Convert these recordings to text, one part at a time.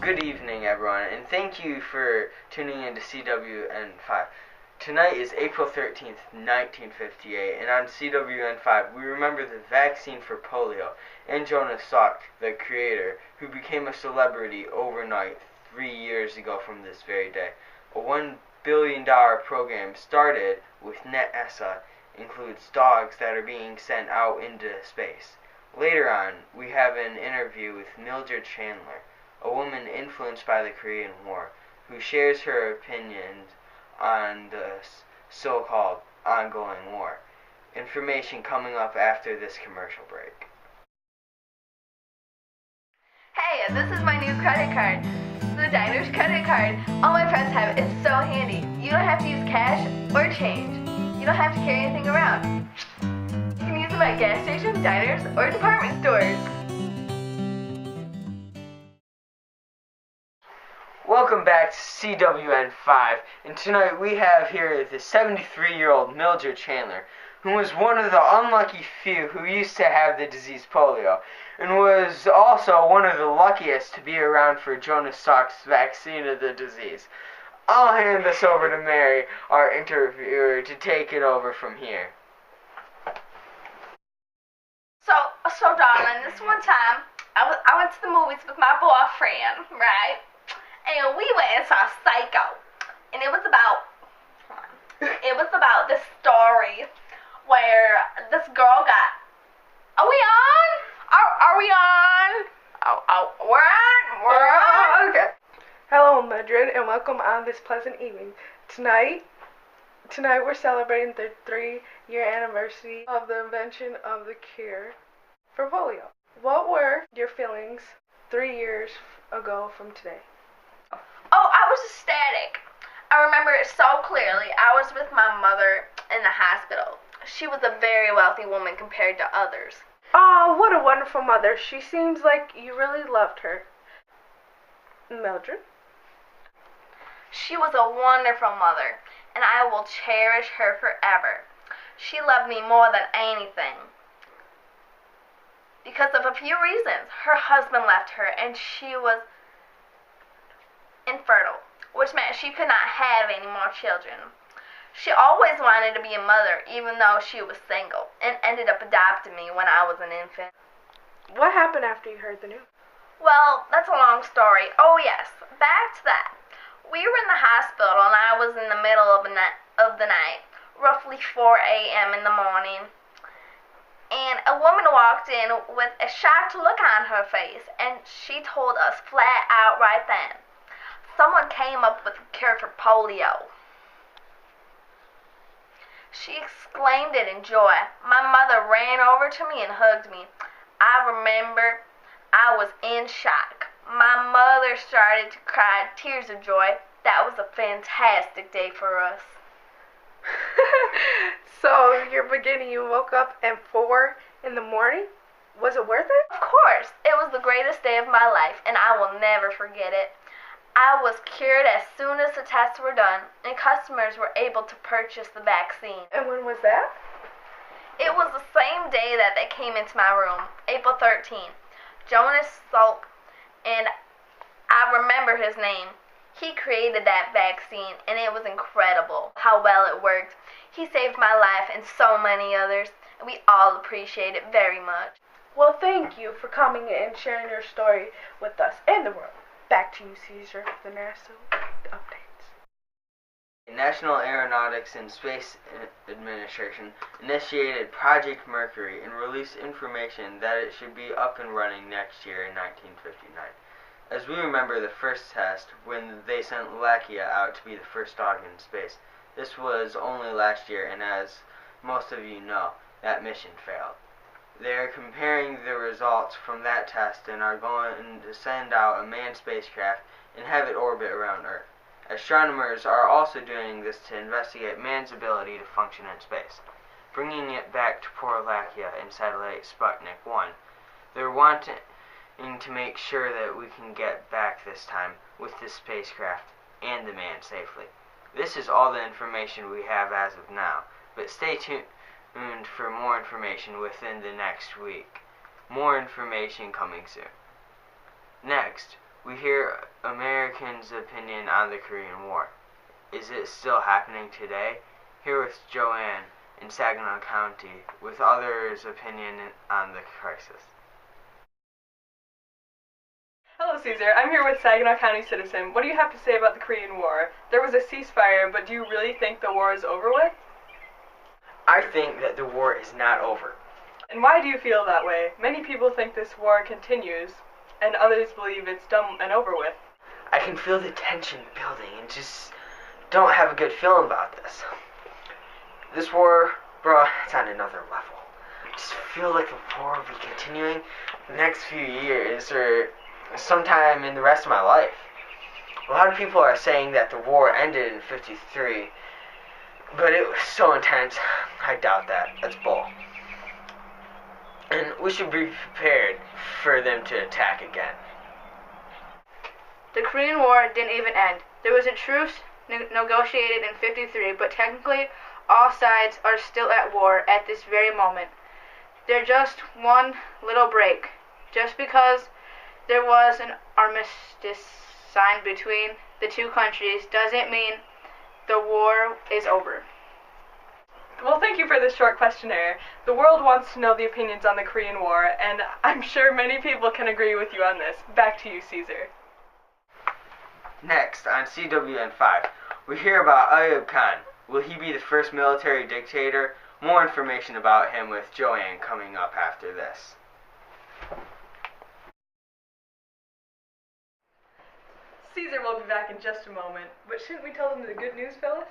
Good evening, everyone, and thank you for tuning in to CWN5. Tonight is April 13th, 1958, and on CWN5 we remember the vaccine for polio and Jonas Salk, the creator, who became a celebrity overnight 3 years ago from this very day. A $1 billion program started with NetESA includes dogs that are being sent out into space. Later on, we have an interview with Mildred Chandler, a woman influenced by the Korean War, who shares her opinions on the so-called ongoing war. Information coming up after this commercial break. Hey, this is my new credit card, the Diner's credit card. All my friends have it. It's so handy. You don't have to use cash or change. You don't have to carry anything around. You can use them at gas stations, diners, or department stores. Welcome back to CWN5, and tonight we have here the 73-year-old Mildred Chandler, who was one of the unlucky few who used to have the disease polio, and was also one of the luckiest to be around for Jonas Salk's vaccine of the disease. I'll hand this over to Mary, our interviewer, to take it over from here. So darling, this one time, I went to the movies with my boyfriend, right? And we went and saw Psycho. And it was about this story where this girl got... Are we on? Are we on? Oh, we're on? Okay. Hello, Mildred, and welcome on this pleasant evening. Tonight we're celebrating the 3-year anniversary of the invention of the cure for polio. What were your feelings 3 years ago from today? Oh, I was ecstatic. I remember it so clearly. I was with my mother in the hospital. She was a very wealthy woman compared to others. Oh, what a wonderful mother. She seems like you really loved her. Mildred? She was a wonderful mother, and I will cherish her forever. She loved me more than anything. Because of a few reasons. Her husband left her, and she was infertile, which meant she could not have any more children. She always wanted to be a mother, even though she was single, and ended up adopting me when I was an infant. What happened after you heard the news? Well, that's a long story. Oh yes, back to that. We were in the hospital, and I was in the middle of the night, roughly 4 a.m. in the morning, and a woman walked in with a shocked look on her face, and she told us flat out right then, someone came up with a cure for polio. She exclaimed it in joy. My mother ran over to me and hugged me. I remember I was in shock. My mother started to cry tears of joy. That was a fantastic day for us. So, you're beginning, you woke up at 4 in the morning? Was it worth it? Of course. It was the greatest day of my life, and I will never forget it. I was cured as soon as the tests were done, and customers were able to purchase the vaccine. And when was that? It was the same day that they came into my room, April 13th. Jonas Salk, and I remember his name. He created that vaccine, and it was incredible how well it worked. He saved my life and so many others, and we all appreciate it very much. Well, thank you for coming in and sharing your story with us and the world. Back to you, Caesar, for the NASA updates. The National Aeronautics and Space Administration initiated Project Mercury and released information that it should be up and running next year in 1959. As we remember the first test, when they sent Lakia out to be the first dog in space. This was only last year, and as most of you know, that mission failed. They are comparing the results from that test and are going to send out a manned spacecraft and have it orbit around Earth. Astronomers are also doing this to investigate man's ability to function in space, bringing it back to poor Lakia and satellite Sputnik 1. They're wanting to make sure that we can get back this time with this spacecraft and the man safely. This is all the information we have as of now, but stay tuned for more information within the next week. More information coming soon. Next, we hear Americans' opinion on the Korean War. Is it still happening today? Here with Joanne in Saginaw County with others' opinion on the crisis. Hello, Caesar. I'm here with Saginaw County citizen. What do you have to say about the Korean War? There was a ceasefire, but do you really think the war is over with? I think that the war is not over. And why do you feel that way? Many people think this war continues, and others believe it's done and over with. I can feel the tension building and just don't have a good feeling about this. This war, bro, it's on another level. I just feel like the war will be continuing the next few years or sometime in the rest of my life. A lot of people are saying that the war ended in '53, but it was so intense, I doubt that. That's bull. And we should be prepared for them to attack again. The Korean War didn't even end. There was a truce negotiated in '53, but technically all sides are still at war at this very moment. There's just one little break. Just because there was an armistice signed between the two countries doesn't mean the war is over. Well, thank you for this short questionnaire. The world wants to know the opinions on the Korean War, and I'm sure many people can agree with you on this. Back to you, Caesar. Next, on CWN5, we hear about Ayub Khan. Will he be the first military dictator? More information about him with Joanne coming up after this. Caesar will be back in just a moment, but shouldn't we tell them the good news, Phyllis?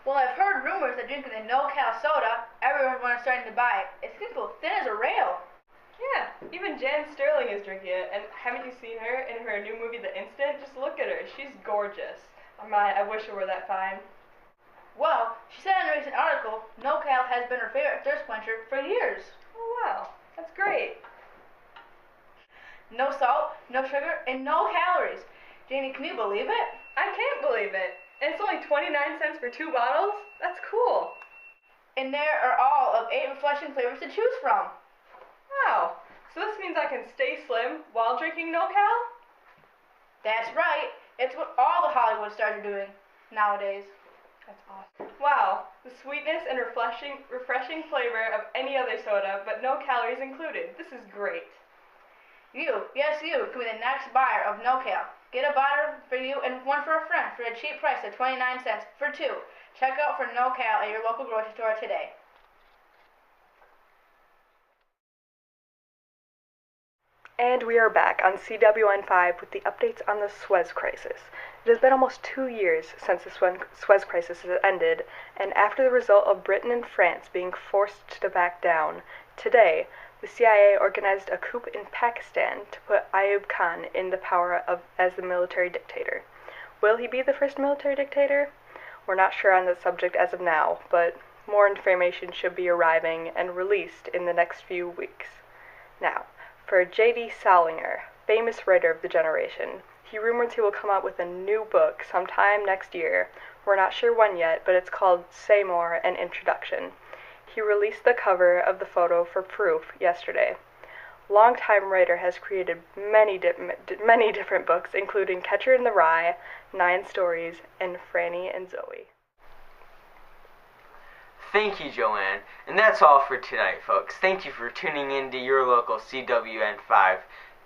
Well, I've heard rumors that drinking the no-cal soda, everyone is starting to buy it. It's getting so thin as a rail. Yeah, even Jan Sterling is drinking it, and haven't you seen her in her new movie, The Instant? Just look at her. She's gorgeous. Oh my, I wish I were that fine. Well, she said in a recent article, no-cal has been her favorite thirst quencher for years. Oh wow, that's great. No salt, no sugar, and no calories. Janie, can you believe it? I can't believe it. And it's only 29 cents for 2 bottles? That's cool. And there are all of 8 refreshing flavors to choose from. Wow, so this means I can stay slim while drinking no-cal? That's right. It's what all the Hollywood stars are doing nowadays. That's awesome. Wow, the sweetness and refreshing flavor of any other soda, but no calories included. This is great. You, yes you, can be the next buyer of no-cal. Get a bottle for you and one for a friend for a cheap price of 29 cents for 2. Check out for no-cal at your local grocery store today. And we are back on CWN5 with the updates on the Suez Crisis. It has been almost 2 years since the Suez Crisis has ended, and after the result of Britain and France being forced to back down, today, the CIA organized a coup in Pakistan to put Ayub Khan in the power as the military dictator. Will he be the first military dictator? We're not sure on this subject as of now, but more information should be arriving and released in the next few weeks. Now, for J.D. Salinger, famous writer of the generation, he rumors he will come out with a new book sometime next year. We're not sure when yet, but it's called Say More, an Introduction. He released the cover of the photo for proof yesterday. Longtime writer has created many different books, including Catcher in the Rye, 9 Stories, and Franny and Zoe. Thank you, Joanne. And that's all for tonight, folks. Thank you for tuning in to your local CWN5.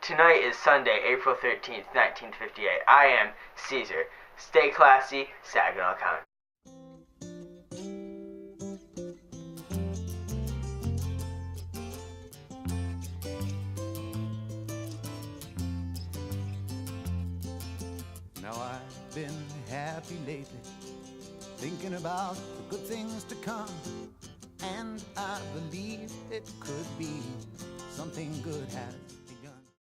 Tonight is Sunday, April 13th, 1958. I am Caesar. Stay classy, Saginaw County. Now I've been happy lately, thinking about the good things to come, and I believe it could be something good has